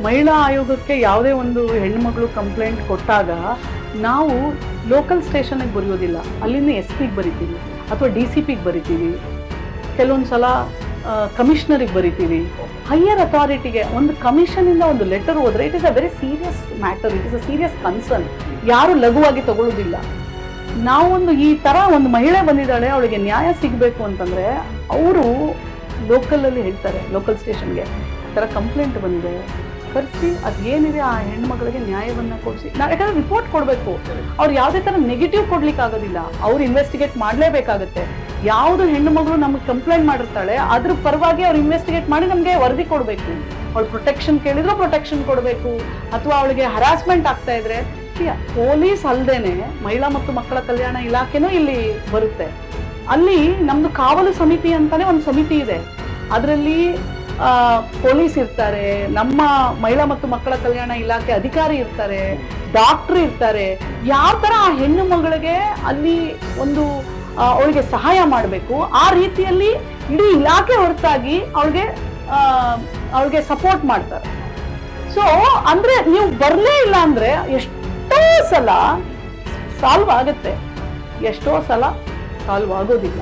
ಮಹಿಳಾ ಆಯೋಗಕ್ಕೆ ಯಾವುದೇ ಒಂದು ಹೆಣ್ಮಗಳು ಕಂಪ್ಲೇಂಟ್ ಕೊಟ್ಟಾಗ ನಾವು ಲೋಕಲ್ ಸ್ಟೇಷನ್ಗೆ ಬರೆಯೋದಿಲ್ಲ, ಅಲ್ಲಿಂದ SP-ಗೆ ಬರಿತೀವಿ ಅಥವಾ DCP-ಗೆ ಬರಿತೀವಿ, ಕೆಲವೊಂದು ಸಲ ಕಮಿಷನರಿಗೆ ಬರಿತೀವಿ. ಹೈಯರ್ ಅಥಾರಿಟಿಗೆ ಒಂದು ಕಮಿಷನಿಂದ ಒಂದು ಲೆಟರ್ ಹೋದ್ರೆ it is a very serious matter, it is a serious concern. ಯಾರು ಲಘುವಾಗಿ ತಗೊಳ್ಳೋದಿಲ್ಲ. ನಾವೊಂದು ಈ ಥರ ಒಂದು ಮಹಿಳೆ ಬಂದಿದ್ದಾಳೆ, ಅವಳಿಗೆ ನ್ಯಾಯ ಸಿಗಬೇಕು ಅಂತಂದರೆ ಅವರು ಲೋಕಲಲ್ಲಿ ಹೇಳ್ತಾರೆ, ಲೋಕಲ್ ಸ್ಟೇಷನ್ಗೆ ಈ ಥರ ಕಂಪ್ಲೇಂಟ್ ಬಂದಿದೆ, ಕರೆಸಿ ಅದು ಏನಿದೆ ಆ ಹೆಣ್ಮಗಳಿಗೆ ನ್ಯಾಯವನ್ನು ಕೊಡಿಸಿ. ನಾವು ಯಾಕಂದರೆ ರಿಪೋರ್ಟ್ ಕೊಡಬೇಕು. ಅವ್ರು ಯಾವುದೇ ಥರ ನೆಗೆಟಿವ್ ಕೊಡ್ಲಿಕ್ಕೆ ಆಗೋದಿಲ್ಲ, ಅವ್ರು ಇನ್ವೆಸ್ಟಿಗೇಟ್ ಮಾಡಲೇಬೇಕಾಗುತ್ತೆ. ಯಾವುದು ಹೆಣ್ಣು ಮಗಳು ನಮಗೆ ಕಂಪ್ಲೇಂಟ್ ಮಾಡಿರ್ತಾಳೆ ಅದ್ರ ಪರವಾಗಿ ಅವ್ರು ಇನ್ವೆಸ್ಟಿಗೇಟ್ ಮಾಡಿ ನಮಗೆ ವರದಿ ಕೊಡಬೇಕು. ಅವಳು ಪ್ರೊಟೆಕ್ಷನ್ ಕೇಳಿದ್ರು ಪ್ರೊಟೆಕ್ಷನ್ ಕೊಡಬೇಕು, ಅಥವಾ ಅವಳಿಗೆ ಹರಾಸ್ಮೆಂಟ್ ಆಗ್ತಾ ಇದ್ರೆ ಪೊಲೀಸ್ ಅಲ್ಲದೇನೆ ಮಹಿಳಾ ಮತ್ತು ಮಕ್ಕಳ ಕಲ್ಯಾಣ ಇಲಾಖೆನೂ ಇಲ್ಲಿ ಬರುತ್ತೆ. ಅಲ್ಲಿ ನಮ್ದು ಕಾವಲು ಸಮಿತಿ ಅಂತಾನೆ ಒಂದು ಸಮಿತಿ ಇದೆ, ಅದರಲ್ಲಿ ಪೊಲೀಸ್ ಇರ್ತಾರೆ, ನಮ್ಮ ಮಹಿಳಾ ಮತ್ತು ಮಕ್ಕಳ ಕಲ್ಯಾಣ ಇಲಾಖೆ ಅಧಿಕಾರಿ ಇರ್ತಾರೆ, ಡಾಕ್ಟರ್ ಇರ್ತಾರೆ. ಯಾವ ತರ ಆ ಹೆಣ್ಣು ಮಗಳಿಗೆ ಅಲ್ಲಿ ಒಂದು ಅವಳಿಗೆ ಸಹಾಯ ಮಾಡಬೇಕು ಆ ರೀತಿಯಲ್ಲಿ ಇಡೀ ಇಲಾಖೆ ಹೊರತಾಗಿ ಅವಳಿಗೆ ಸಪೋರ್ಟ್ ಮಾಡ್ತಾರೆ. ಸೊ ಅಂದ್ರೆ ನೀವು ಬರಲೇ ಇಲ್ಲ ಅಂದ್ರೆ ಎಷ್ಟೋ ಸಲ ಸಾಲ್ವ್ ಆಗುತ್ತೆ, ಎಷ್ಟೋ ಸಲ ಸಾಲ್ವ್ ಆಗೋದಿಲ್ಲ.